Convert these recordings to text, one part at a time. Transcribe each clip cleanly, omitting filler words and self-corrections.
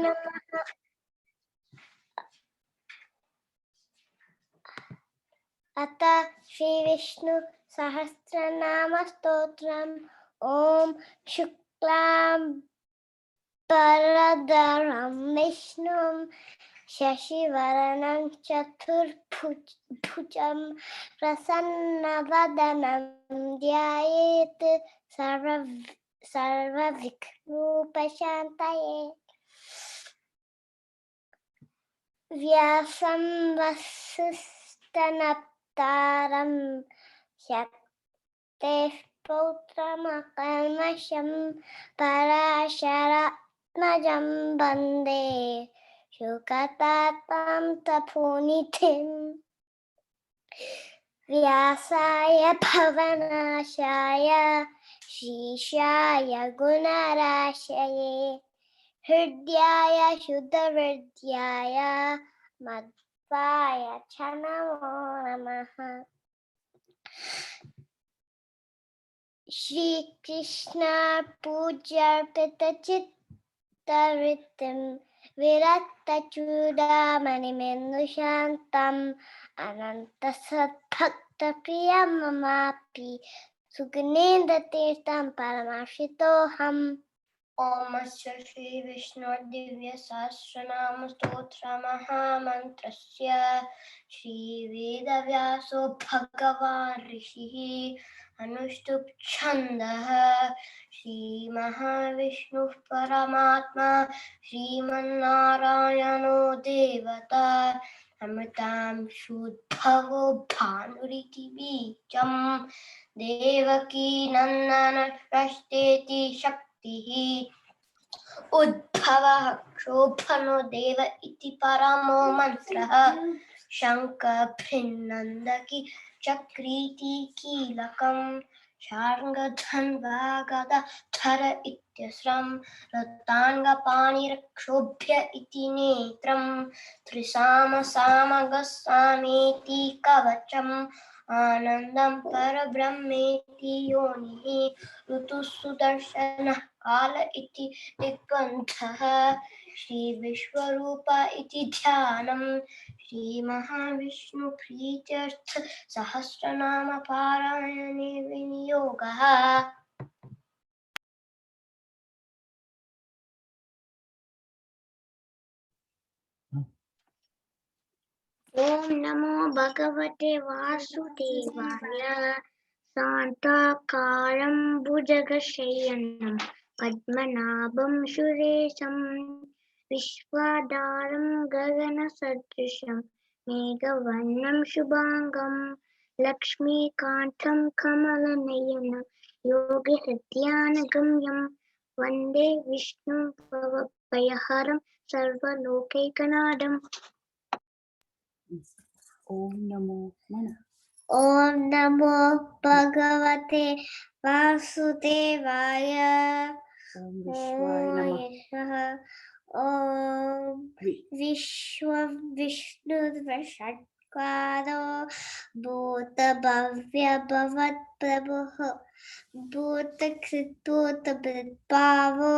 नमः। अतः श्री विष्णु सहस्रनाम स्तोत्रम्। ओम शुक्लां परधरं विष्णुं शशिवर्णं चतुर्भुजं प्रसन्नवदनं ध्यायेत् सर्वविघ्नोपशान्तये। व्यासं वसिष्ठनप्तारं शक्तेः पौत्रमकल्मषं पराशरात्मजं वन्दे शुकतातं तपोनिधिम्। व्यासाय भवनाशाय शीशाय गुणराशये हृद्याय शुद्धविद्याय मध्वाय च नमो नमः। श्री कृष्ण पूज्यार्पितचित्तवृत्तिं विरक्तचूडामणिमेन्दुशान्तम् अनन्तसद्भक्तप्रियममापि सुगुणेन्द्रतीर्थं परमाश्रितोऽहम्। ओम श्री विष्णु दिव्य सहस्रनाम स्तोत्र महामंत्रस्य श्री वेदव्यासो भगवान् ऋषिः अनुष्टुप् छन्दः श्री महाविष्णुः परमात्मा श्रीमन्नारायणो देवता अमृतां शुद्धवो भानुरिति बीजं देवकी नन्दन षष्ठेति शक्तिः उद्भवः क्षोभनो देव इति परमो मंत्रः शङ्खभृन्नन्दकी चक्रीति कीलकं शार्ङ्गधन्वा गदाधर इत्यस्रं रताङ्गपाणिरक्षोभ्य इति नेत्रं त्रिसामसामगस्सामीति कवचम् आनन्दं परब्रह्मेति योनिः ऋतुसुदर्शनः काल इति दिग्बन्धः श्री विश्वरूप इति ध्यानं श्री महाविष्णु प्रीत्यर्थ सहस्रनाम पारायणे विनियोगः। ओम नमो भगवते वासुदेवाय। शान्ताकारं भुजगशयनं पद्मनाभं सुरेशं विश्वाधारं गगनसदृशं मेघवर्णं शुभांगं लक्ष्मीकान्तं कमलनयनं योगिहृदयानगम्यं वन्दे विष्णुं भवभयहरं सर्वलोकैकनाथम्। ओम नमो मनः। ओम नमो भगवते वासुदेवाय। ओम विश्वाय नमः। ओम विष्णुर्वषट्कारो भूतभव्य भवत्प्रभुः भूतकृद्भूतभृद्भावो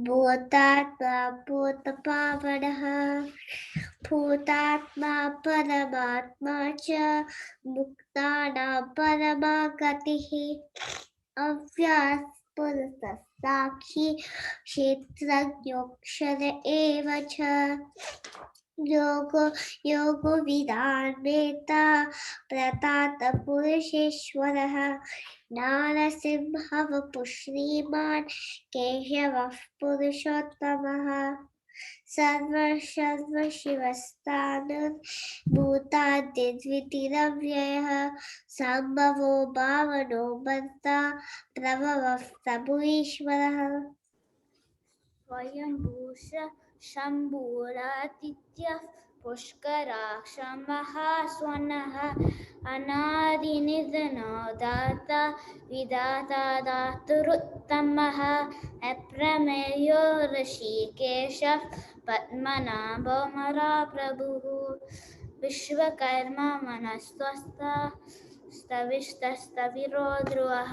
भूतात्मा भूतपावनः भूतात्मा परमात्मा च मुक्तानां परमा गतिः अव्यास्पुरुषः साक्षी क्षेत्रज्ञोऽक्षर एव च योगो विदान्वेता प्रतात पुरुषेश्वरः नारसिंहवपुः श्रीमान् केशवः पुरुषोत्तमः सर्वशिवस्तानुर्भूतादिद्वितीयव्ययः सम्भवो भावनो भर्ता प्रभवः प्रभुईश्वरः स्वयंभूष शम्भुरादित्यः पुष्कराक्षः महास्वनः अनादिनिधनो दाता विधाता दातुरुत्तमः अप्रमेयो ऋषिकेशः पद्मनाभो प्रभुः विश्वकर्मा मनस्त्वस्ता स्तविष्टस्तविरो ध्रुवः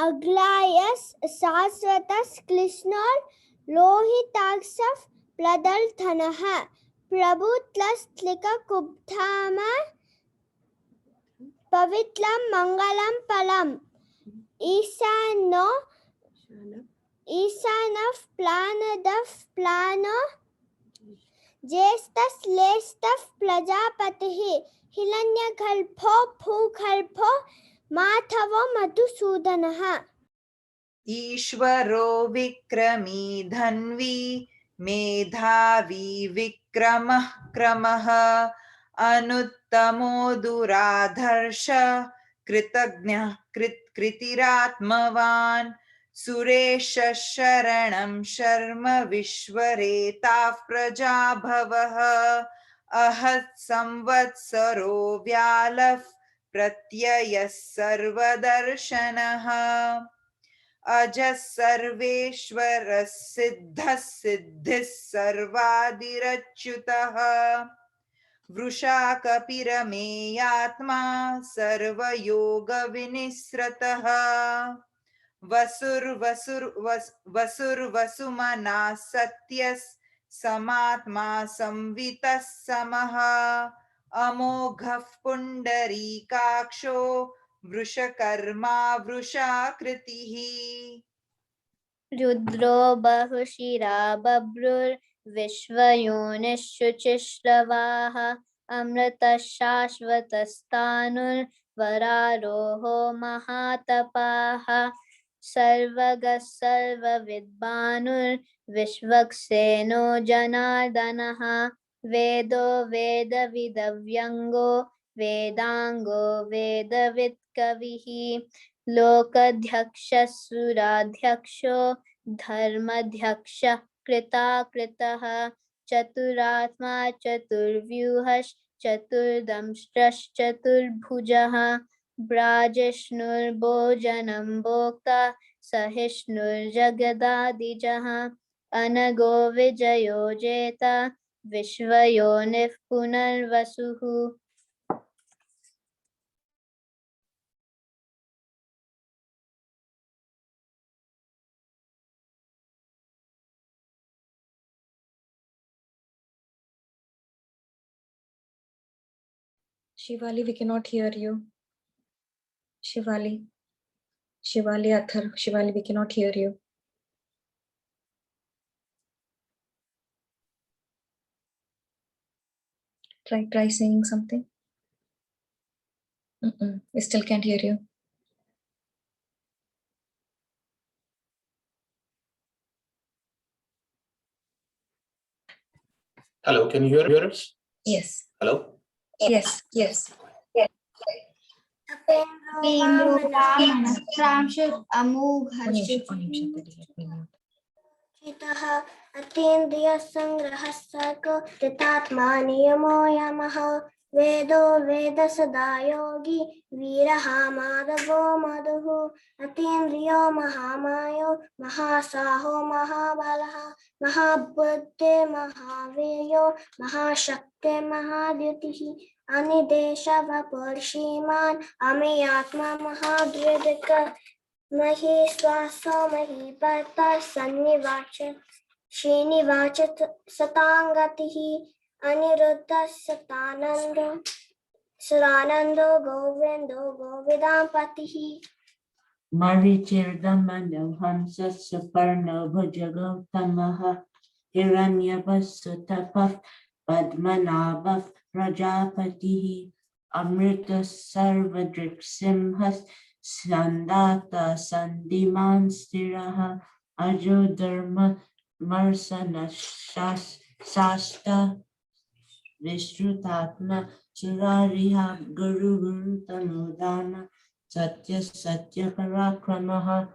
अग्लायस शाश्वतस कृष्णोर लोहिताक्षः प्लदर्थनः प्रभुत्लस्त्लिक कुब्धाम पवित्रं मंगलम पलम ईशानः प्लानदः प्लानो ज्येष्ठश्लेष्ठः प्रजापतिः हिरण्यगर्भो भूगर्भो माधवो मधुसूदनः ईश्वरो विक्रमी धन्वी मेधावी विक्रमः क्रमः अनुत्तमो दुराधर्ष कृतज्ञः कृतिरात्मवान् सुरेश शरणं शर्म विश्वरेताः प्रजाभवः अहत् संवत्सरो व्यालः प्रत्ययः सर्वदर्शनः अजः सर्वेश्वरः सिद्धः सिद्धिः सर्वादिरच्युतः वृषा कपिरमेयात्मा सर्वयोगविनिस्रतः वसुर्वसुमना सत्यः समात्मा संवितः समः अमोघः पुण्डरीकाक्षो वृषकर्मा वृषाकृतिः रुद्रो बहुशिरा बभ्रुर्विश्वयोनिश्शुचिश्रवाः अमृतः शाश्वतस्तानुर्वरारोहो महातपाः सर्वगः सर्वविद्वानुर्विश्वक्सेनो जनार्दनः वेदो वेदविदव्यङ्गो वेदांगो वेदवित्कविः लोकाध्यक्षः सुराध्यक्षो धर्माध्यक्षः कृताकृतः चतुरात्मा चतुर्व्यूहश्चतुर्दंष्ट्रश्चतुर्भुजः ब्राजिष्णुर्भोजनं भोक्ता सहिष्णुर्जगदादिजः अनगो विजयो जेता विश्वयोनिः पुनर्वसुः Shivali, we cannot hear you. Shivali, Athar, Shivali, we cannot hear you. Try saying something. We still can't hear you. Hello, can you hear us? Yes. Hello? Yes. अतीन्द्रिय संग्रह सर्गो चितात्मा नियमो यमः वेदो वेद सदा योगी वीरः माधवो मधुः अतीन्द्रियो महामायो महासाहो महाबलः महाबुद्धि महावीर्यो महाशक्ति महाद्युतिः अनिदेशवपुर्षीमान् अमेयात्मा महादृढक मही श्वासो महीपता सन्निवाच श्रीनिवाच सतांगतिः अनिरुद्ध सतानंदो सुरानंदो गोविंदो गोविदांपतिः Marichirdamano Hansa Suparno Bhujagotamaha Hiranyavasutapah Padmanabhav Prajapatihi Amrita Sarvadrik Simhas Sandata Sandiman Stiraha Ajo Dharma Marsana Shasta Vishrutatma Surariha Guru Tanudana Satya Satya Parakramaha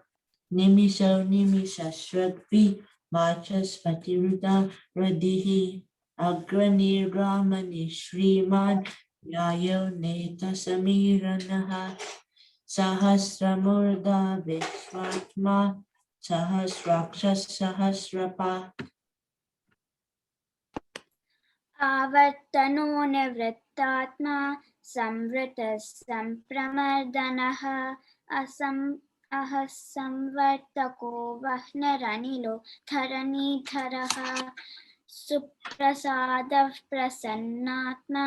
Nimisho Nimishashragvi Vachaspatiruda Radihi Agranir Ramani Shriman Yayo Neta Samiranaha Sahasramurda Vishwatma Sahasrakshas Sahasrapa आवर्तनो निवृत्तात्मा संवृतः संप्रमर्दनः अह संवर्तको वह्नरनिलो धरणीधरः सुप्रसादः प्रसन्नात्मा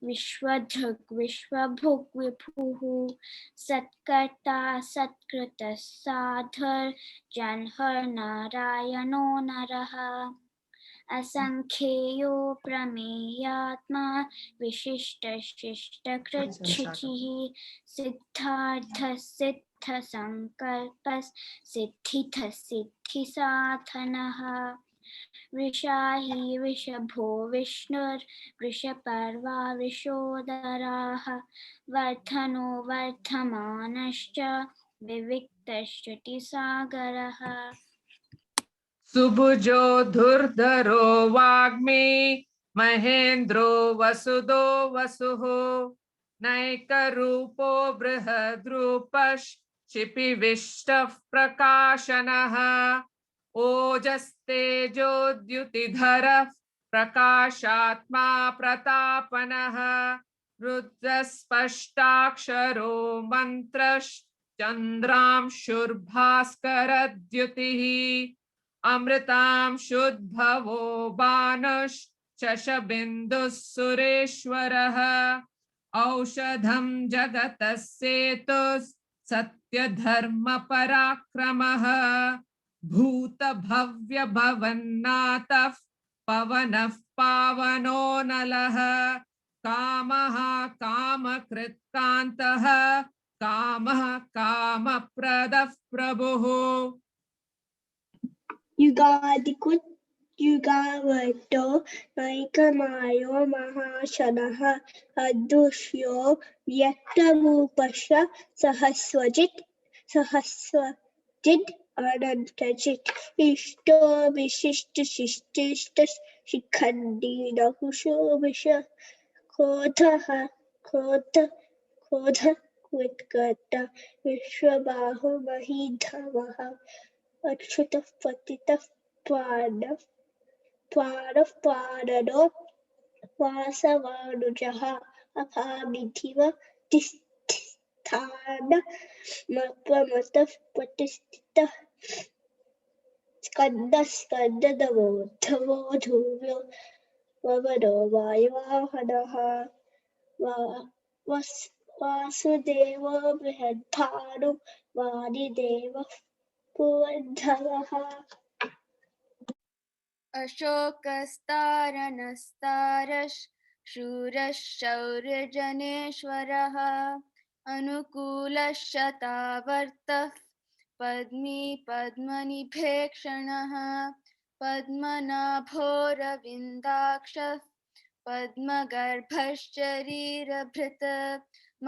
विश्वधृग् विश्वभुग् विभुः सत्कर्ता सत्कृतः साधुर्जनहर्नारायणो नरः असंख्येयो प्रमेयात्मा विशिष्टशिष्टकृच्छितिः सिद्धार्थः सिद्धसंकल्पः सिद्धितः सिद्धिसाधनः वृषाहि वृषभो विष्णुर्वृषपर्वा वृषोदराः वर्धनो वर्धमानश्च विविक्तश्रुतिसागरः सुभुजो धुर्धरो वाग्मी महेन्द्रो वसुदो वसुः नैकरूपो बृहद्रूपश्चिपिविष्टः प्रकाशनः ओजस्तेजोद्युतिधरः प्रकाशात्मा प्रतापनः रुद्रस्पष्टाक्षरो मन्त्रश्चन्द्रांशुर्भास्करद्युतिः अमृतांशुद्भवो बाणश्चशबिन्दुः सुरेश्वरः औषधं जगतः सेतुः सत्यधर्मपराक्रमः भूतभव्यभवन्नाथः पवनः पावनो नलः कामः कामकृत्कान्तः कामः कामप्रदः प्रभुः युगादिकुत् युगावतो नैकमायो महाशनः अदृश्यो व्यक्तरूपश्च सहस्वजित् अनन्तजित् इष्टो विशिष्टशिष्टिष्ट शिखण्डी नहुषो विष क्रोध वित्कर्त विश्वबाहो महीधवः अच्युतः पतितः पाणो वासवानुजः अभामिधिव तिष्ठान मत्वमतः प्रतिष्ठितः स्कन्दधवो धूर्यो ववनो वायुवाहनः वासुदेवो बृहद्भानु वादिदेवः पुरन्धरः अशोकस्तारणस्तारः शूरः शौर्यजनेश्वरः अनुकूलः शतावर्तः पद्मी पद्मनिभेक्षणः पद्मनाभोरविन्दाक्षः पद्मगर्भश्चरीरभृत्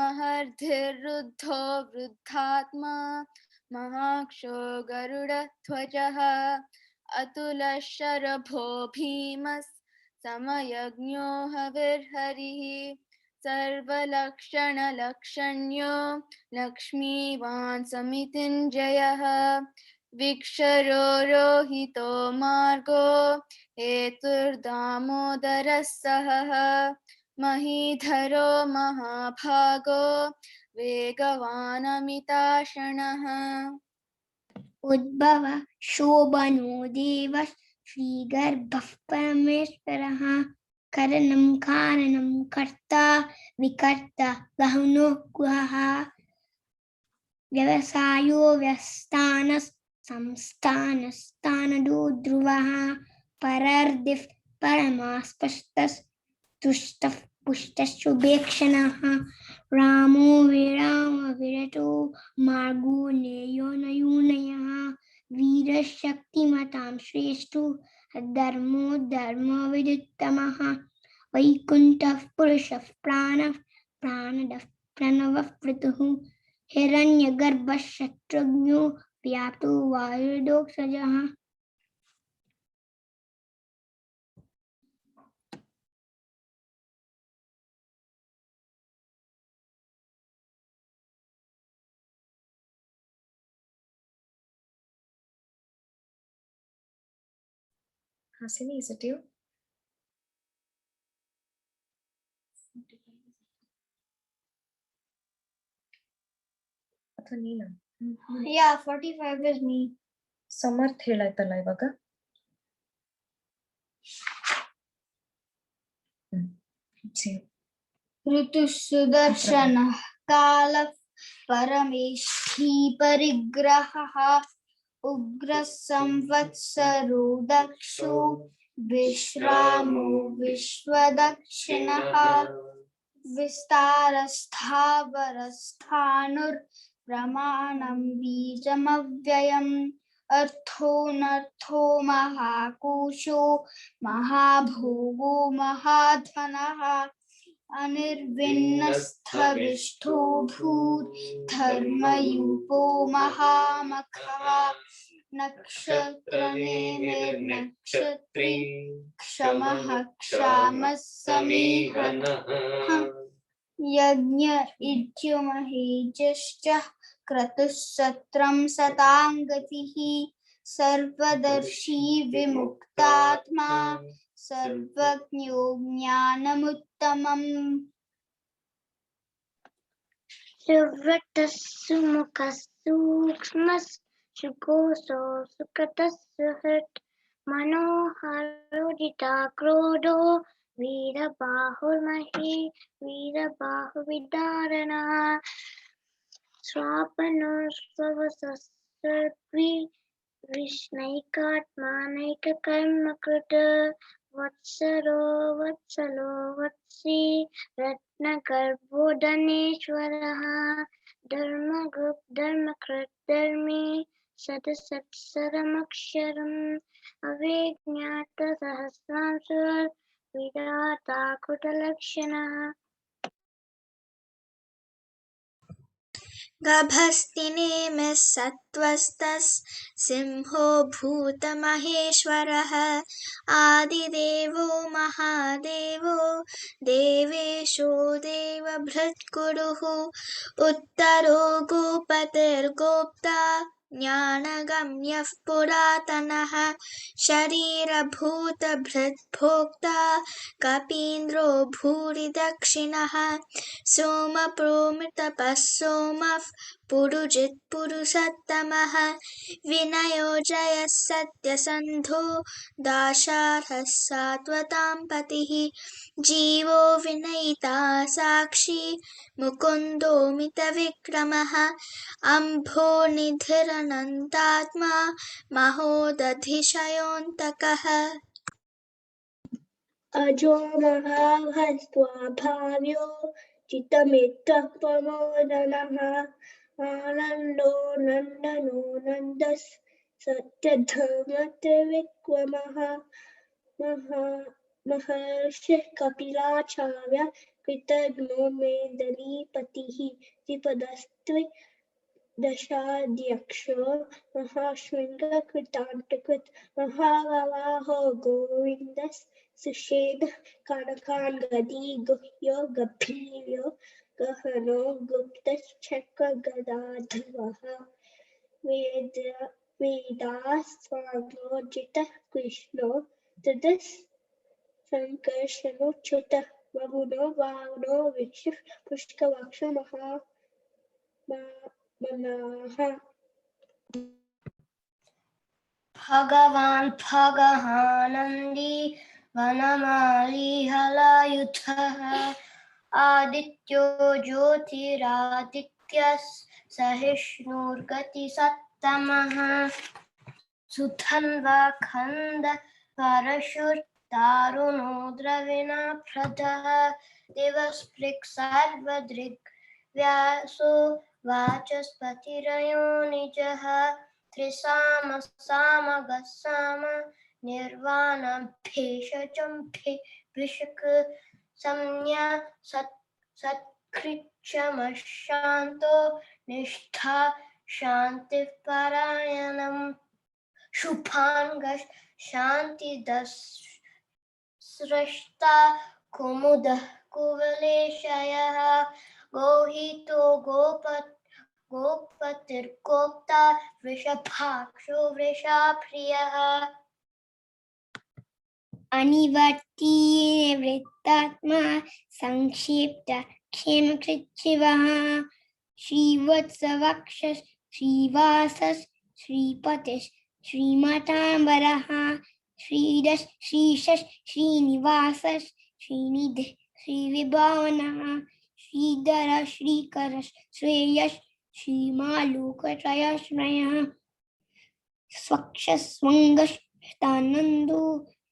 महर्धिरुद्धो वृद्धात्मा महाक्षो गरुडध्वजः अतुलशरभो भीमः समयज्ञो हविर्हरिः सर्वलक्षणलक्षण्यो लक्ष्मीवान् समितिञ्जयः विक्षरो रोहितो मार्गो हेतुर्दामोदरः सहः महीधरो महाभागो वेगवानमिताशनः उद्भव शोभनो देवः श्रीगर्भः परमेश्वरः करणं कारणं कर्ता विकर्ता गहनो गुहः व्यवसायो व्यस्तानः संस्थानस्थानदो ध्रुवः परर्दिः परमास्पष्टः तुष्टः पुष्टशुभेक्षणः रामो विरामविरतो मार्गो नेयो नयोनयः वीरशक्तिमतां श्रेष्ठो धर्मो धर्मविदुत्तमः वैकुण्ठः पुरुषः प्राणः प्राणदः प्रणवः पृथुः हिरण्यगर्भः शत्रुघ्नो व्याप्तो वायुर्दोक्षजः Hasini, is it you? अथवा नीना? Yeah, 45 is me. ಸಮರ್ಥ ಹೇಳಾಯ್ತಲ್ಲ ಇವಾಗ. ऋतु सुदर्शन काल परमेष्ठी परिग्रहः उग्र संवत्सरो दक्षो विश्रामो विश्वदक्षिणः विस्तारस्थावरस्थानुर्प्रमाणं बीजमव्ययम् अर्थोऽनर्थो महाकोशो महाभोगो महाधनः अनिर्विण्णस्थविष्ठो भूर्धर्मयूपो महामखः नक्षत्रनेमिर्नक्षत्री क्षमः क्षामः समीहनः यज्ञ इज्युमहेजश्च क्रतुः सत्रं सताङ्गतिः सर्वदर्शी विमुक्तात्मा सर्वज्ञो ज्ञानमुत्तमम् सुव्रतः सुमुखः सूक्ष्मः सुकोशो सुकृतः सुहृत् मनोहरोदिता क्रोधो वीरबाहुर्विदारणः स्वापनो स्ववसस्वी विष्णैकात्मानैककर्मकृत वत्सरो वत्सी रत्नगर्भो धनेश्वरः धर्मकृत् धर्मे सदसत्सरमक्षरम् अविज्ञातसहस्रांशुर् विधाता कृतलक्षणः गभस्तिनेमिः सत्त्वस्तः सिंहो भूतमहेश्वरः आदिदेवो महादेवो देवेशो देवभृत्कुरुः उत्तरो गोपतिर्गोप्ता ज्ञानगम्यः पुरातनः शरीरभूतभृद्भोक्ता कपीन्द्रो भूरि दक्षिणः सोमप्रोमितपः सोमः पुरुजित् पुरुषोत्तमः विनयो जयः सत्यसन्धो दाशार्हः सात्वतां पतिः जीवो विनयिता साक्षी मुकुन्दो मितविक्रमः अम्भो निधिरनन्तात्मा महोदधिशयोऽन्तकः अजो महाभस्वाभाव्यो चित्तमित्तः प्रमोदनः आनन्दो नन्दनो नन्दस् सत्यधर्मत्रिविक्रमः महर्षिः कपिलाचार्य कृतघ्नो मेदिनीपतिः त्रिपदस्त्रि दशाध्यक्षो महाशृङ्गकृतान्तकृत् महावराहो गोविन्दस् सुषेण कनकाङ्गदी गुह्यो गभीर्यो गहनो गुप्तश्चक्रगदाधरः वेदास्वाङ्गोजितः कृष्णो तदस् सङ्कर्षणोच्युतः वरुणो वारुणो विक्षुः पुष्कवक्षो भगवान् भगहानन्दी वनमाली हलायुधः आदित्यो ज्योतिरादित्यः सहिष्णुर्गतिसत्तमः सुधन्वा खण्ड परशुर्तारुणो द्रविणप्रदः दिवस्पृक् सर्वदृक् व्यासो वाचस्पतिरयो निजः त्रिसाम सामगसाम निर्वाणं भेषजं भिषक् संज्ञा सत्कृच्छमशान्तो निष्ठा शान्तिपरायणम् शुभाङ्गः शान्तिदः स्रष्टा कुमुदः कुवलेशयः गोहितो गोपतिर्गोप्ता वृषभाक्षो वृषाप्रियः अनिवर्ती वृत्तात्मा संक्षिप्त क्षेमकृच्छिवः श्रीवत्सवक्षः श्रीवासः श्रीपतिः श्रीमताम्बरः श्रीधः श्रीशः श्रीनिवासः श्रीनिधिः श्रीविभावनः श्रीधरः श्रीकरः श्रेयः श्रीमालोकत्रयश्रयः स्वक्षस्वङ्गस्तानन्दो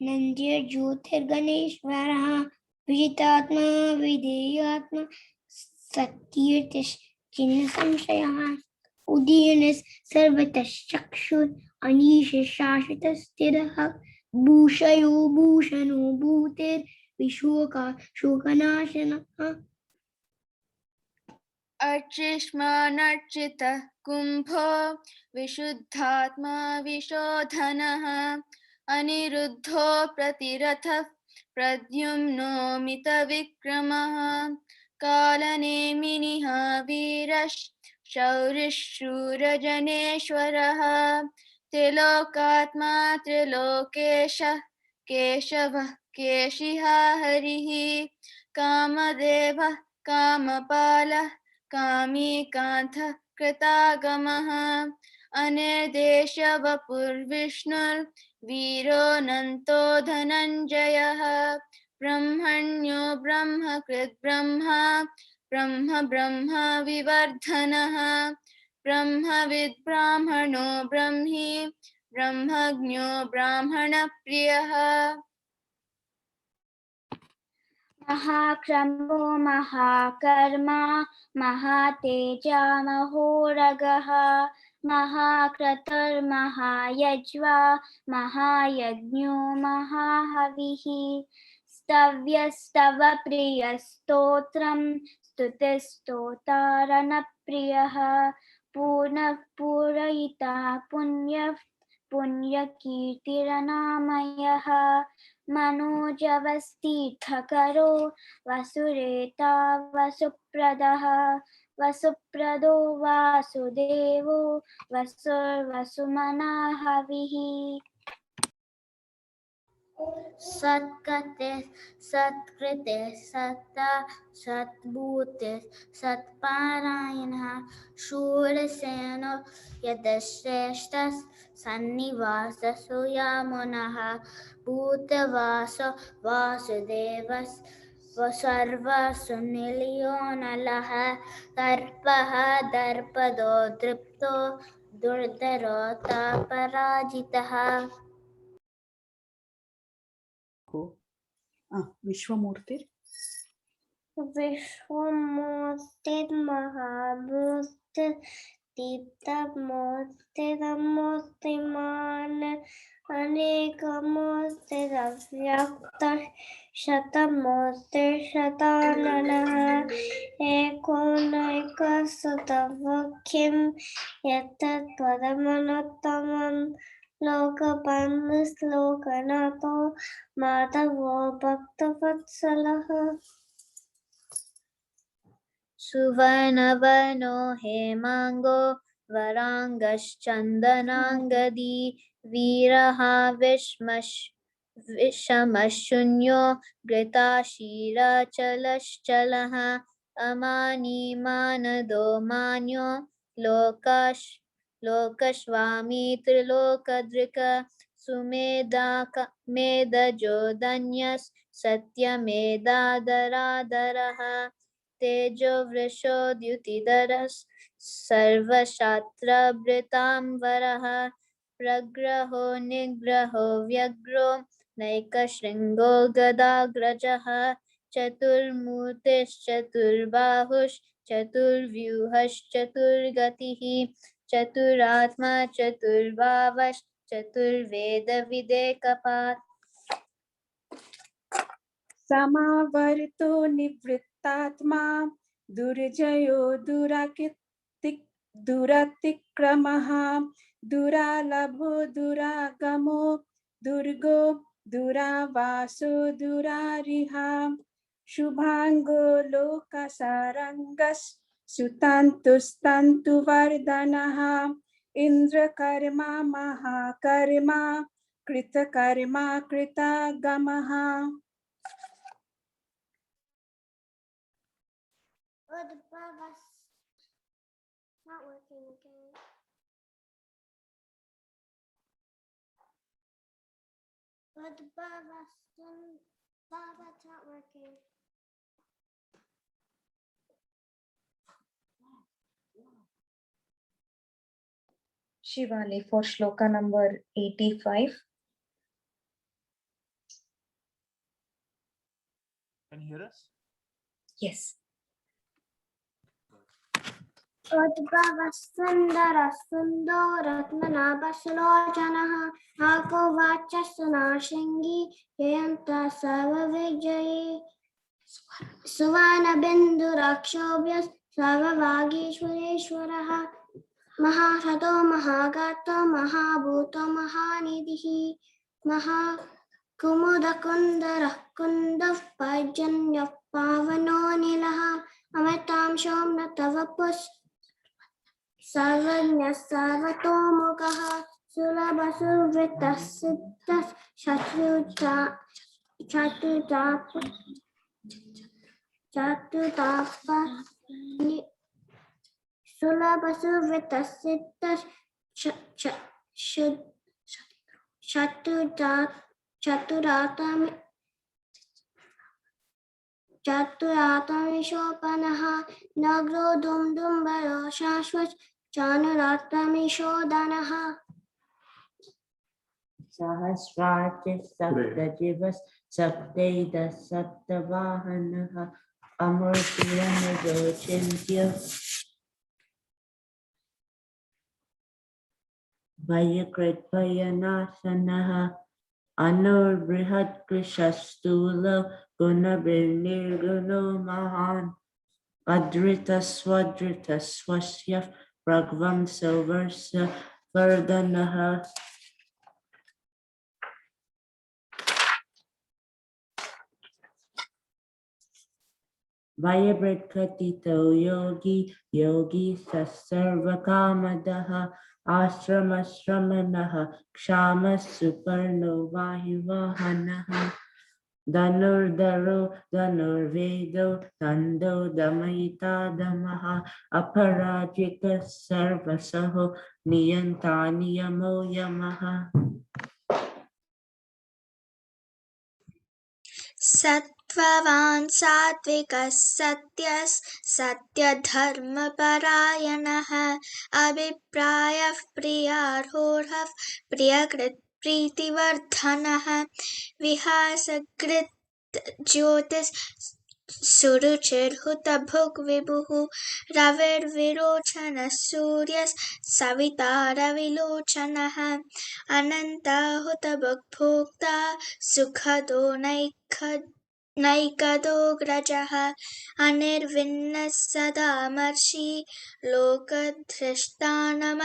नन्द्यज्योतिर्गणेश्वरः विजितात्मा विधेयात्मा सत्कीर्तिः चिन्ह संशयः उदयनः सर्वतः चक्षुः अनीशः शाश्वतः स्थिरः भूषयो भूषणो भूतेर्विशोका शोकनाशनः अर्चिष्मानर्चितः कुम्भो विशुद्धात्मा विशोधनः अनिरुद्धो प्रतिरथः प्रद्युम्नो मितविक्रमः कालनेमिनिः वीरः शौरिशूरजनेश्वरः त्रिलोकात्मा त्रिलोकेशः केशवः केशिहा हरिः कामदेवः कामपालः कामीकान्तः कृतागमः अनिर्देशवपुर्विष्णुर्वीरोऽनन्तो धनञ्जयः ब्रह्मण्यो ब्रह्मकृत् ब्रह्मा ब्रह्म ब्रह्म विवर्धनः ब्रह्मविद् ब्राह्मणो ब्रह्मी ब्रह्मज्ञो ब्राह्मणप्रियः महाक्रमो महाकर्मा महातेजा महोरगः महाक्रतुर्महायज्वा महायज्ञो महाहविः स्तव्यस्तव प्रियस्तोत्रं स्तुतिस्तोतारणप्रियः पूर्णः पूरयिता पुण्यः पुण्यकीर्तिरनामयः मनोजवस्तीर्थकरो वसुरेता वसुप्रदः वसुप्रदो वासुदेवो वसुर्वसुमनः हविः सत्कते सत्कृते सत्ता सद्भूते सत्पारायणः शूरसेनो यदश्रेष्ठः सन्निवाससो यामुनः भूतवासो वासुदेवः सर्वसुनिलयो नलः दर्पः दर्पदो दृप्तो दुर्धरोता पराजितः विश्वमूर्ति विश्वमूर्तिर्महामूर्तिर् दीप्तमूर्तिरमूर्तिमान् अनेकमूर्तिरव्यक्तः शतमूर्तिर्शताननः एकोनैकशतमुख्यं यत्तत्पदमनुत्तमं लोकबन्धुश्लोकनाथो माधवो भक्तवत्सलः सुवर्णवर्णो हेमांगो वरांगश्चन्दनांगदी वीरः विषमशून्यो घृताशीरचलश्चलः अमानी मानदो मान्यो लोकस्वामी त्रिलोकदृक् मेधजो धन्यस् सत्यमेधादरादरः तेजो वृषोद्युतिधरः सर्वशास्त्रभृतांबरः प्रग्रहो निग्रहो व्यग्रो नैकशृङ्गो गदाग्रजः चतुर्व्यूहश्चतुर्गतिः चतुरात्मा चतुर्वेदविदेकपात् समावर्तो निवृत्तात्मा दुर्जयो दुरतिक्रमः दुरालभो दुरागमो दुर्गो दुरावासो दुरारिहा शुभांगो लोकसारंगस् सुतन्तुस्तन्तुवर्धनः इंद्रकर्मा महाकर्मा कृतकर्मा कृतागमः Oh, the bar was not working again. Baba, it's not working. Shivali for shloka number 85. Can you hear us? Yes. Udbhava Sundara Sundo Ratmanabha Sulochanaha Ako Vachasana Shingi Yayanta Sava Vijayi Suvana Bindu Rakshobhyas Sava Vagishwareshwaraha Mahasato Mahagato Mahabhuto Mahanidhi Maha Kumuda Kundara Kundav Pajanya Pavano Nilaha Amatam Shomna Tavapus Sarvanya Sarvatomukaha Sulabha Survita Siddhas Chatutapa Sulabha Survita Siddhas Chaturatamisopanaha Nagro Dumdumbaro Shashvat Chanuratamishodanaha Sahasrati Saptajivas Sapteda Saptavahanaha Amurtiranadochintya Vayakritvayanasanaha Anur Brihat Krishastula Gunabhinirguno Mahan Adrita Swasyaf Pragvam Silversa Vardanaha Vayabhritkatito yogi sasarvakamadaha ashramasramanaha kshama suparno vahivahanaha Danurdaro Danurvedo Dando Damayita Damaha Aparajika Sarvasaho Niyantanyamo Yamaha Sattvavan Sattvikas Satyas Satyadharmaparayanah Abhiprayah Priyarhorhav Priyakrit Pritivardhanah Vihasakrit Jyotis Suruchir Hutabhuk Vibhuh Ravir Virochana Suryas Savitara Vilochanah Ananta Hutabhuk Bhokta Sukhado Naikado Grajaha Anirvinna Sada Marshi Lokadhrishtanam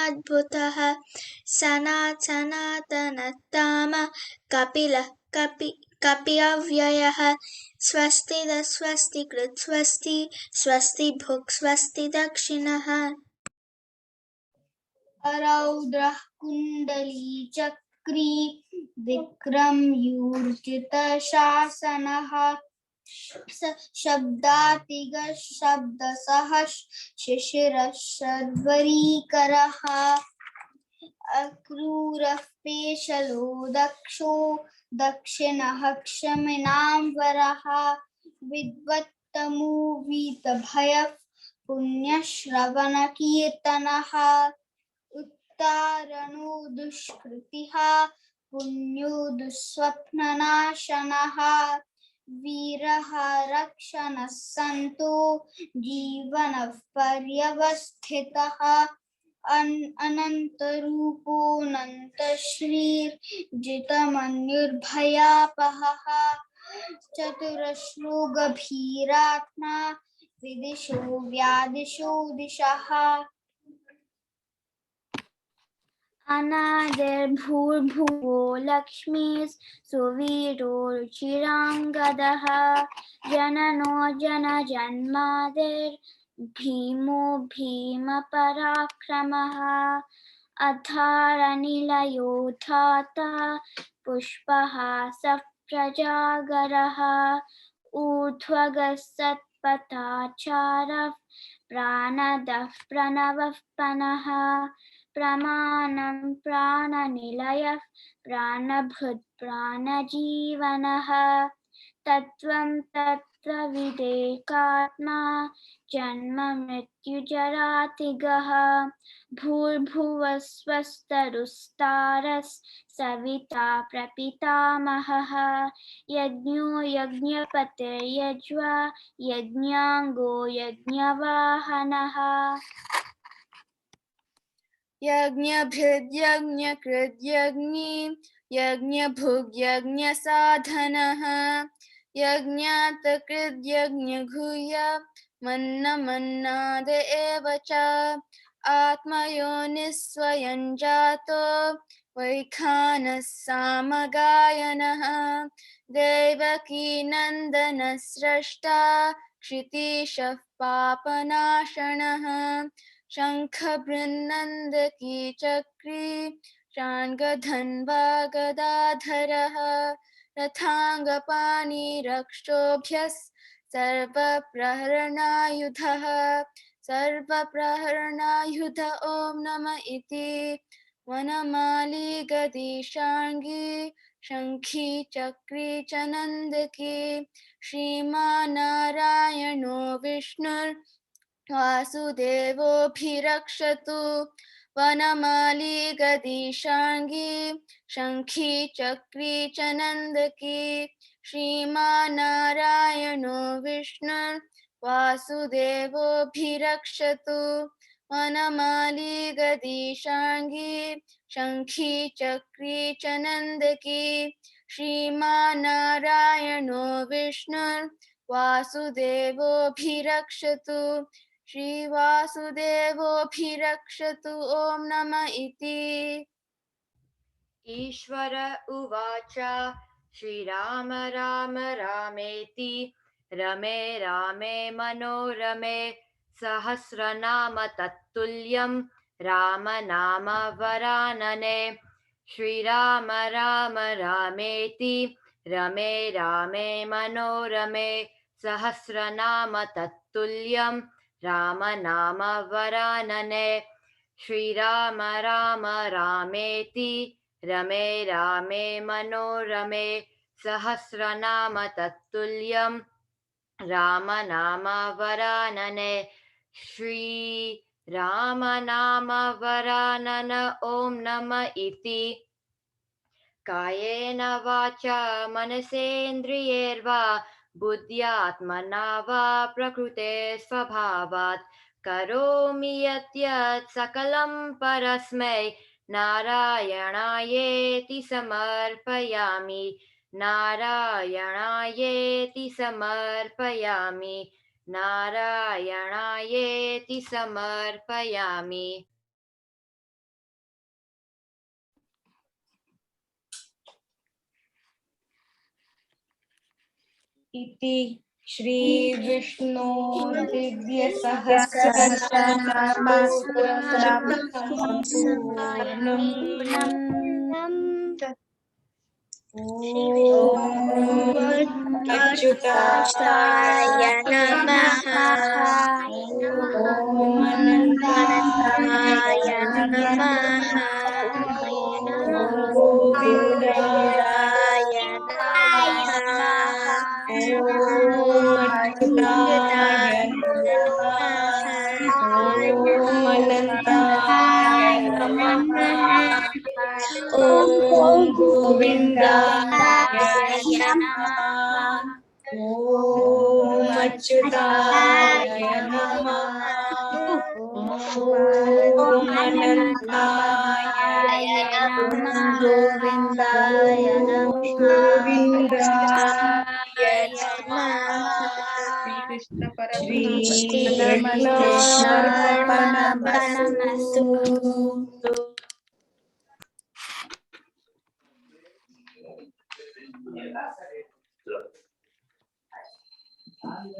Sanatanatama Kapi Avyayah Swasti da Swasti Krit Swasti Swasti Bhuk Swasti Dakshinah Araudrah Kundali Chakri Vikram Yurjita Shasanaha Shabdatiga Shabda Sahash Shishira Shadvarikaraha Akrura Peshalo Daksho Dakshinah Kshaminam Varaha Vidvattamu Vita Bhayav Punyashravana Kirtanaha Uttarano Dushkritiha Punyo Duswapnanashanaha Viraha Rakshana Santo Jivana Paryavasthitaha Anantarupo Nantashrir Jitamanyurbhayapaha Chaturashlo Gabhiratma Vidisho Vyadisho Dishaha Anadir Bhurбhuvo Lakshmis Suviro Ruchirangadaha Janano Jana Janmadir Bhimo Bhima Parakramaha Adharanila Yodhata Pushpaha Saprajagaraha Urdhvagasat Patacharav Pranadav Pranavav Panaha प्रमाणं प्राणनिलयः प्राणभृत् प्राणजीवनः तत्त्वं तत्त्वविदेकात्मा जन्म मृत्युजरातिगः भूर्भुवस्वस्तरुस्तारः प्रपितामहः यज्ञो यज्ञपतिर्यज्वा यज्ञाङ्गो यज्ञवाहनः यज्ञभृद्यज्ञकृद्यज्ञी यज्ञभुग्यज्ञसाधनः यज्ञात् कृद्यज्ञगुह्य मन्नमन्नाद एव च आत्मयोनिस्वयं जातो वैखानः सामगायनः देवकी नन्दनः स्रष्टा क्षितीशः पापनाशनः शङ्खबृन्नन्दकी चक्री शाण्गधन्वा गदाधरः रथाङ्गपाणिरक्षोभ्यः सर्वप्रहरणायुधः सर्वप्रहरणायुध ॐ नमः इति वनमाली गदिशाङ्गी शङ्खी चक्री च नन्दकी श्रीमान्नारायणो विष्णुर् वासुदेवोऽभिरक्षतु वनमाली गदिशाङ्गी शङ्खी चक्री च नन्दकी श्रीमान्नारायणो विष्णुर् वासुदेवोऽभिरक्षतु वनमाली गदिशाङ्गी शङ्खी चक्री च नन्दकी श्रीमान्नारायणो विष्णुर् वासुदेवोऽभिरक्षतु श्रीवासुदेवोऽभिरक्षतु ॐ नमः इति ईश्वर उवाच श्रीराम राम रामेति रमे रामे मनोरमे सहस्रनाम तत्तुल्यं राम नाम वरानने श्रीराम राम रामेति रमे रामे मनोरमे सहस्रनाम तत्तुल्यं राम नाम वरानने श्रीराम राम रामेति रमे रामे मनोरमे सहस्रनाम तत्तुल्यं राम नाम वरानने श्री राम नाम वरानन ॐ नमः इति कायेन वाचा मनसेन्द्रियैर्वा बुद्ध्यात्मना वा प्रकृते स्वभावात् करोमि यत् सकलं परस्मै नारायणायेति समर्पयामि नारायणायेति समर्पयामि नारायणायेति समर्पयामि इति श्री विष्णु दिव्य सहस्रनाम अच्युताय नमः ॐ अनन्ताय नमः गोविन्दाय नमः ॐ अच्युताय नमः ॐ अनन्ताय नमः ॐ गोविन्दाय नमः ॐ अच्युताय नमः ॐ अनन्ताय नमः गोविन्दाय नमः श्रीकृष्णार्पणमस्तु।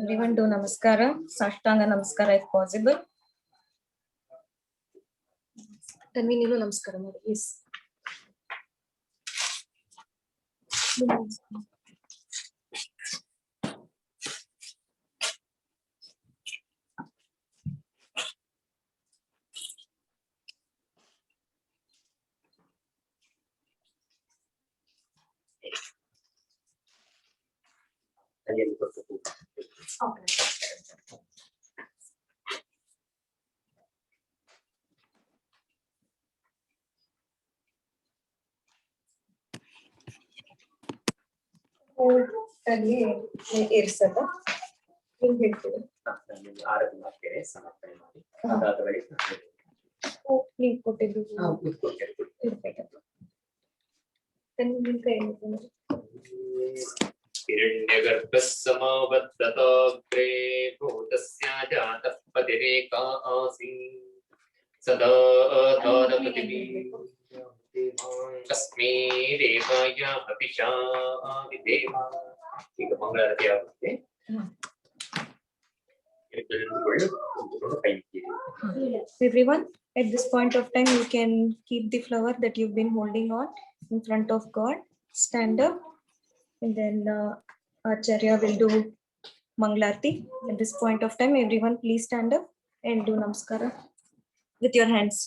Everyone do namaskara, Sashtanga namaskara if possible. Tanvi neenu namaskara mari, yes. ಅಲ್ಲಿ ಇರಿಸದ ಹಿಂಗ್ ಹೇಳ್ತೀವಿ. ಆರತಿ ಮಾಡ್ತೇನೆ, ಸಮರ್ಪಣೆ ಮಾಡಿ ಅದಾದ ಬಳಿಕ ನೀವು ಕೊಟ್ಟಿದ್ದು ಇರ್ಬೇಕು. ತೆಂಗಿನಕಾಯಿ हिरण्यगर्भः समाबद्धताग्रे भूतस्य जातः पतिरेका आसीत् सदा तस्मै देवाय हविषा विधेमा. ಈಗ ಮಂಗಳಾರತಿ ಆಗುತ್ತೆ. Everyone, at this point of time, you can keep the flower that you've been holding on in front of God. Stand up, and then Acharya will do Mangalarti. At this point of time, everyone, please stand up and do Namaskara with your hands.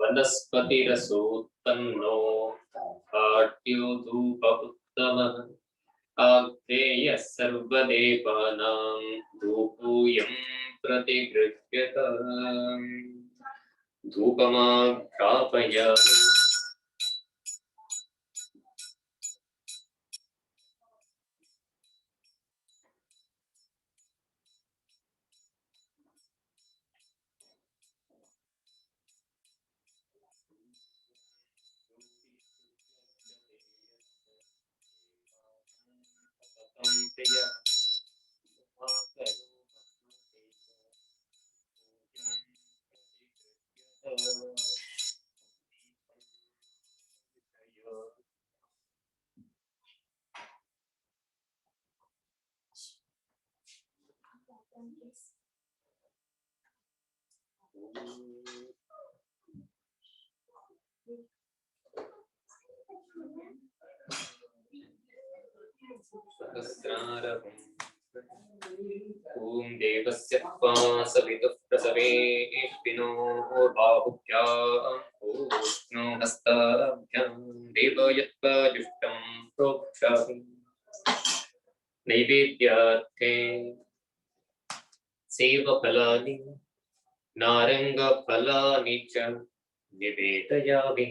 वनस्पतिरसोत्पन्नो काट्यो धूप उत्तमः आग्नेयः सर्वदेवानां धूपोऽयं प्रतिगृह्यत. धूपमाघ्रापयामि. ओम देवस्य सवितुः प्रसवेष्टिनो बाहुभ्यां ओष्णो हस्ताभ्यां देवयत्पाजुष्टं प्रोक्षामि. नैवेद्यार्थे सेवफलानि नारङ्गफलानि च निवेदयामि.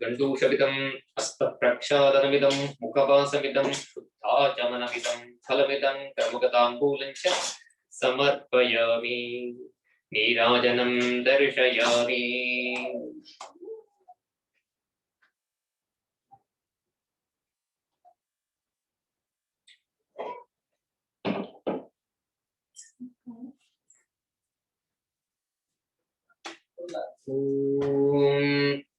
गंडूषमिदं हस्तप्रक्षालनमिदं मुखवासमिदं शुद्धाचमनमिदं फलमिदं कर्मगताम्बूलं च समर्पयामि. नीराजनं दर्शयामि.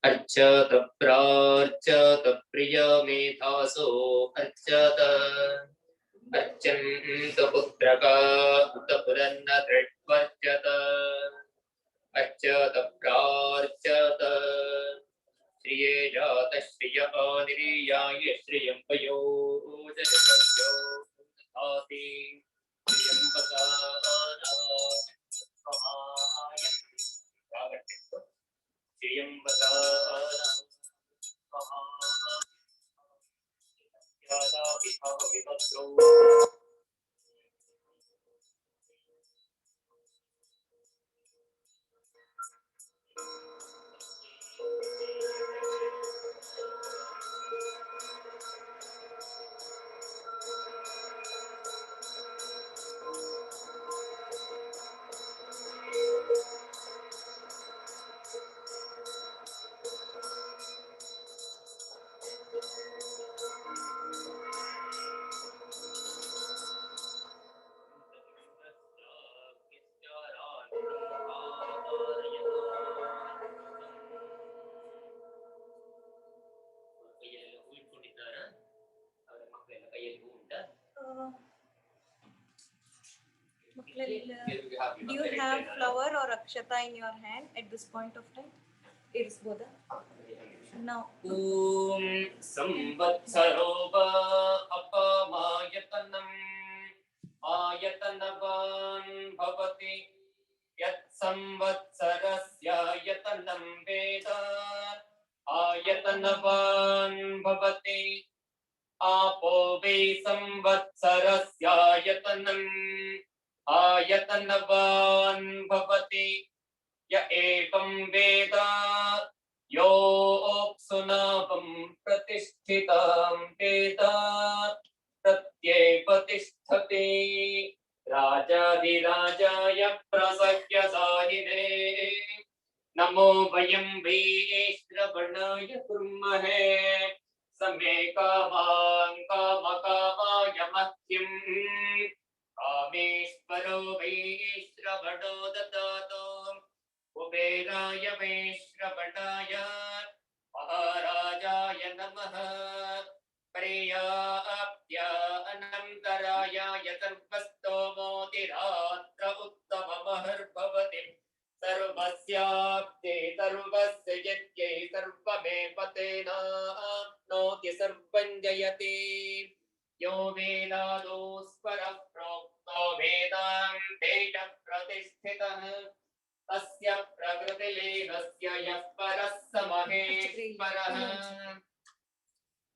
अर्चत प्रार्चत प्रियमेधासो अर्चत अर्चन्त पुत्रका उतपुरन्न दृढ्वर्चत अर्चत प्रार्चत श्रिये जात श्रिय निरीयाय श्रियं पयो जगत्यो धाति श्रियं पदाना समाय श्रियं पदाना यादा विभाव विभद्रो Do you have flower or akshata in your hand at this point of time? It is Bodha. Now. Om Samvatsaroba Apamayatanam Ayatanavan Bhavati Yat Samvatsarasya Yatanam Veda Ayatanavan Bhavati Apo Ve Samvatsarasya Yatanam Ayatanavan Bhavati Ya Evam Veda Yoksunapam Pratishthitam Veda Pratyepatishthati Rajadirajaya Prasakya Sahine Namo Vayam Vaishravanaya Kurmahe Same Kaman Kamakavaya Mahyam Kameshvaro Vaishravano Datato Kuberaya Vaishravadaya Maharajaya Namaha Priya Apya Anantaraya Yatarvasto Motiratra Uttama Bhavati Sarvasyapte Sarvasya Yatye Sarvame Patena Noti Sarvanjayati Yo Vedados Paraprokto Vedam Veda Pratisthitah Tasya Prakrtilevasya Yah Paras Samaheshwarah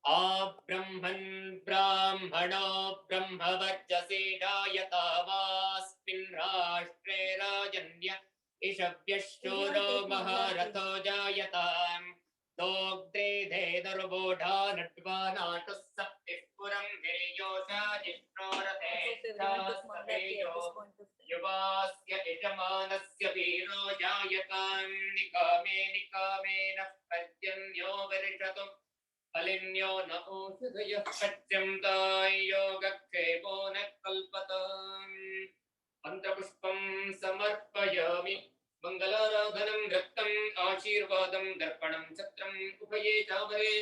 Abrahman Brahmano Brahmavajjase Dayata Vasmin Rashtre Rajanya Ishavyashuro Maharatho Jayatam Dogde Dedarbodha Natvanatus Saptipuram Giriyosha Jishnorate Sasaveyo Yuvasya Ijamanasya Viro Jayatam Nikame Nikamena Padyamyo Varishatum Alinyo na Ushadaya Padyam Dayo Gakhevo Nakalpatam Antrapushpam Samarpayami Mangalaradhanam Rattam Ashirvadam Darpanam Chatram Upaye Javare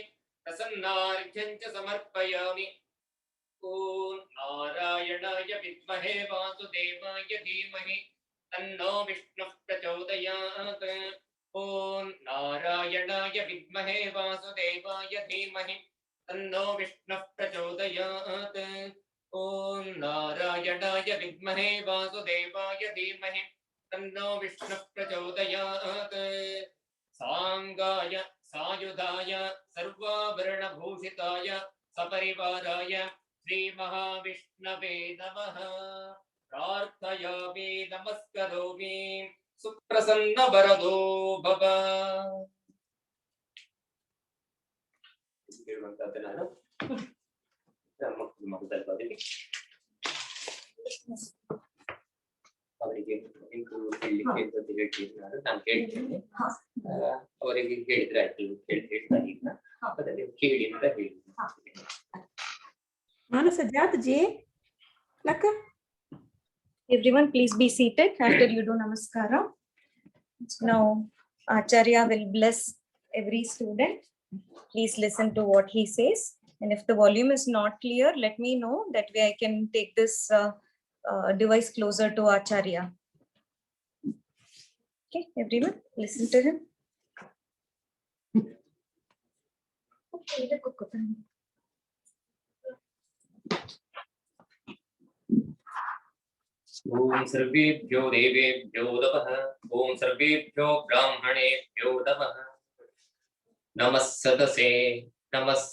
Prasannarghyancha Samarpayami Om Narayanaya Vidmahe Vasudevaya Dhimahi Tanno Vishnu Prachodayat Om Narayanaya Vidmahe Vasudevaya Dhimahi Tanno Vishnu Prachodayat Om Narayanaya Vidmahe Vasudevaya Dhimahi Tanno Vishnu Prachodayat Sangaya Sayudaya Sarvavarana Bhushitaya Saparivaraya Sri Mahavishnave Namaha Prarthayami Namaskaromi Suprasanna Varado Baba ಅವರಿಗೆ ನಾನು ಹೇಳ್ತೇನೆ ಅವರಿಗೆ ಹೇಳಿದ್ರೆ ಆಯ್ತು ಹೇಳ್ತಾರೆ ಈಗ ಅದರಲ್ಲಿ ಕೇಳಿ ಅಂತ ಹೇಳಿ Manasa Jataji, Laka. Everyone, please be seated after you do namaskara. Now, Acharya will bless every student. Please listen to what he says. And if the volume is not clear, let me know. That way I can take this device closer to Acharya. Okay, everyone, listen to him. Om Sarvebhyo Devebhyo Namaः Om Sarvebhyo Brahmanebhyo Namaः Namah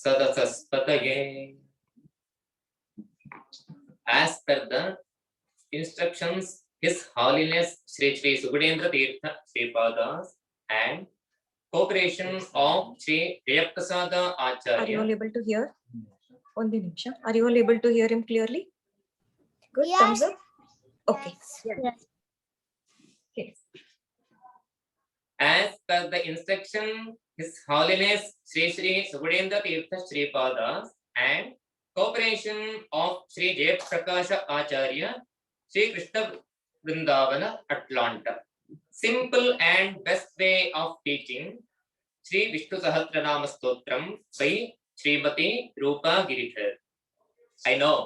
Sadasaspataye. As per the instructions, His Holiness Shri Shri Sukadendra Tirtha Sripadas and cooperation of Shri Jayaprasada Acharya. Are you all able to hear? Only Nimsha. Are you all able to hear him clearly? Good. Yes. Thumbs up. Okay. Yes. Okay. As per the instruction, His Holiness Shri Shri Sukadendra Tirtha Sripadas and cooperation of Shri Jayaprakasha Acharya, Shri Krishna Vrindavana, Atlanta. Simple and best way of teaching Shri Vishnu Sahasranama Stotram by Srimati Rupa Giridhar. I know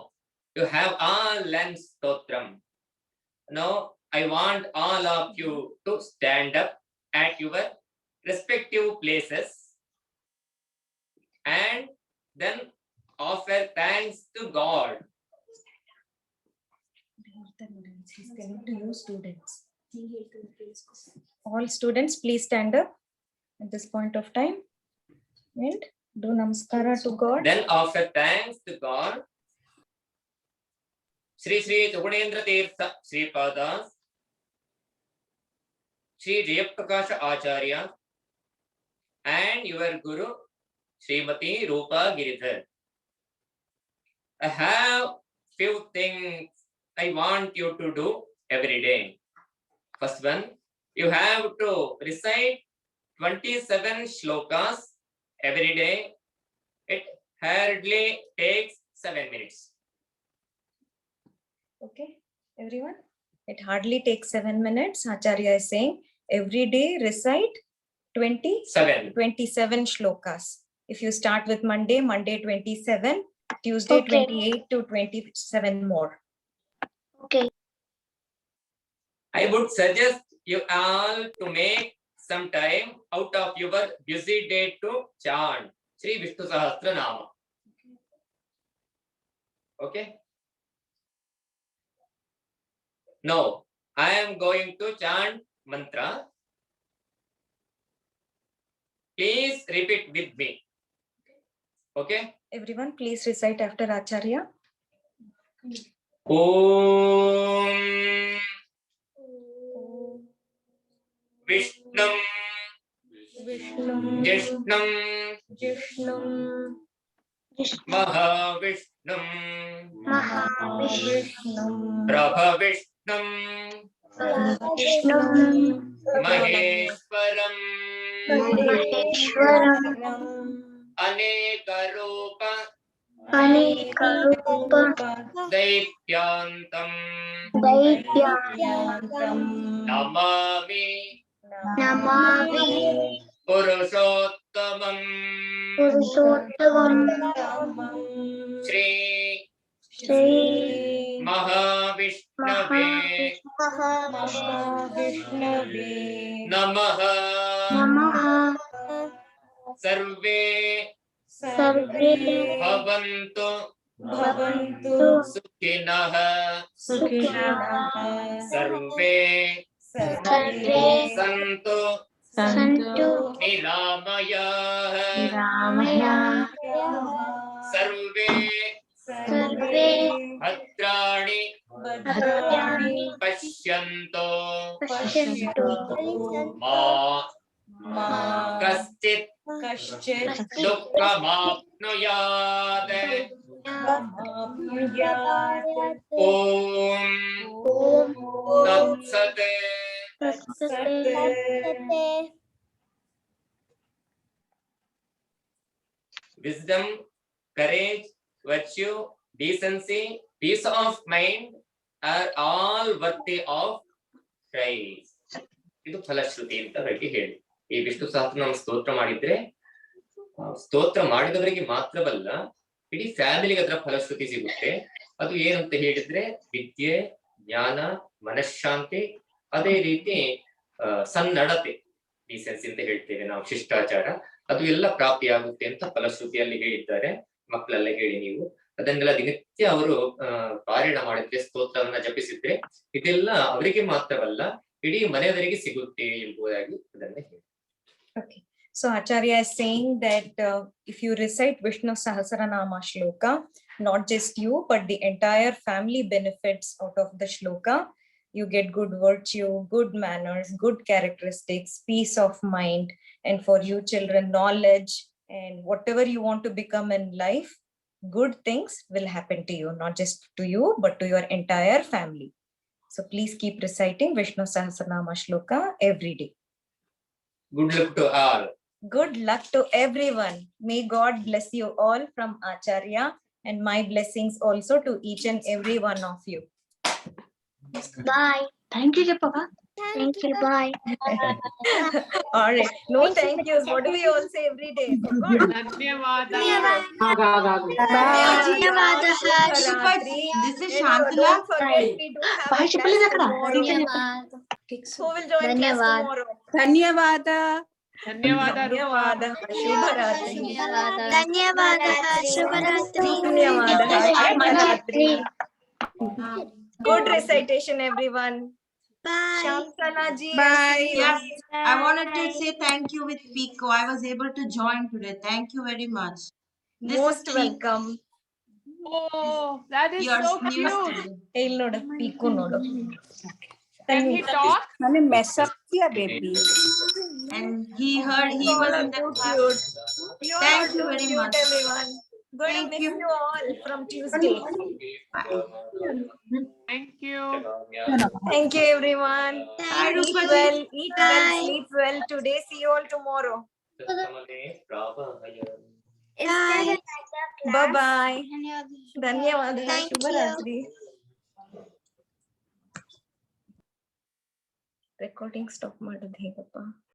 you have all learned Stotram. Now I want all of you to stand up at your respective places and then offer thanks to God. He's telling to you students. All students, please stand up at this point of time and do namaskara to God. Then offer thanks to God. Sri Sri Sugunendra Tirtha Sri Padas, Sri Jayaprakash Acharya, and your Guru Srimati Rupa Giridhar. I have few things I want you to do every day. First one, you have to recite 27 shlokas every day. It hardly takes 7 minutes. Okay, everyone. It hardly takes 7 minutes. Acharya is saying every day recite 27 shlokas. If you start with Monday 27, Tuesday Okay. 28 to 27 more. Okay. I would suggest you all to make some time out of your busy day to chant Sri Vishnu Sahasra Nama. Okay. Now I am going to chant mantra. Please repeat with me. Okay. Everyone, please recite after Acharya. Om Vishnum Jishnum Mahavishnum Prabhavishnum Maheshwaram Anekarupa Daipyantam Namami Purushottamam Shri Mahavishnave Namaha Sarve Bhavantu Sukhinah Sarve Santu Niramaya Sarve Bhadrani Pashyanto Ma Kaschit Dukkhamapnuyat Om Tat Sat. Wisdom, courage, virtue, decency, peace of mind are all worthy of praise. ಇದು ಫಲಶ್ರುತಿ ಅಂತ ಹೇಳಿ ಈ ವಿಷ್ಣು ಸಹಸ್ರನಾಮ ಸ್ತೋತ್ರ ಮಾಡಿದ್ರೆ ಸ್ತೋತ್ರ ಮಾಡಿದವರಿಗೆ ಮಾತ್ರವಲ್ಲ ಇಡೀ ಫ್ಯಾಮಿಲಿಗೆ ಅದರ ಫಲಶ್ರುತಿ ಸಿಗುತ್ತೆ. ಅದು ಏನಂತ ಹೇಳಿದ್ರೆ ವಿದ್ಯೆ, ಜ್ಞಾನ, ಮನಃಶಾಂತಿ, ಅದೇ ರೀತಿ ಸನ್ನಡತೆ, ಡೀಸೆನ್ಸಿ ಅಂತ ಹೇಳ್ತೇವೆ ನಾವು, ಶಿಷ್ಟಾಚಾರ, ಅದು ಎಲ್ಲ ಪ್ರಾಪ್ತಿಯಾಗುತ್ತೆ ಅಂತ ಫಲಶ್ರುತಿಯಲ್ಲಿ ಹೇಳಿದ್ದಾರೆ. ಮಕ್ಕಳೆಲ್ಲ ಹೇಳಿ ನೀವು ಅದನ್ನೆಲ್ಲ ದಿನನಿತ್ಯ ಅವರು ಪಾರಾಯಣ ಮಾಡಿದ್ರೆ, ಸ್ತೋತ್ರವನ್ನ ಜಪಿಸಿದ್ರೆ ಇದೆಲ್ಲ ಅವರಿಗೆ ಮಾತ್ರವಲ್ಲ ಇಡೀ ಮನೆಯವರಿಗೆ ಸಿಗುತ್ತೆ ಎಂಬುದಾಗಿ ಅದನ್ನ ಹೇಳಿ. Okay. So Acharya is saying that if you recite Vishnu Sahasranama shloka, not just you, but the entire family benefits out of the shloka. You get good virtue, good manners, good characteristics, peace of mind, and for you children, knowledge, and whatever you want to become in life, good things will happen to you, not just to you, but to your entire family. So please keep reciting Vishnu Sahasranama shloka every day. Good luck to all. Good luck to everyone. May God bless you all from Acharya, and my blessings also to each and every one of you. Bye. Thank you, Papa. Thank you. Bye. All right. No thank yous. What do we all say every day? So good. ధన్యవాదాలు. This is Shantala. Don't forget we do have a class tomorrow. Who will join class tomorrow? ధన్యవాద ధన్యవాదాలు. శుభరాత్రి. ధన్యవాదాలు. శుభరాత్రి. ధన్యవాదాలు. శుభరాత్రి. Good recitation, everyone. Bye. Shantala ji. Bye. Yes, I wanted to say thank you with Pico. I was able to join today. Thank you very much. This Most is welcome. Oh, that is your so new cute. student. ಇಲ್ಲಿ ನೋಡು ಪೀಕು ನೋಡು. Can he talk? ನಾನು mess up ಕಿಯಾ baby. And he heard he was in the class. You Thank are you too very cute, much. everyone. Good Thank evening you. you all from Tuesday. Thank you. Thank you, everyone. Thank Eat Rupa ji. well, eat well, Bye. sleep well today. See you all tomorrow. Bye. Bye bye. ಧನ್ಯವಾದ. Thank you. ಶುಭರಾತ್ರಿ. Recording stop ಮಾಡೋದು ಹೇಗಪ್ಪ?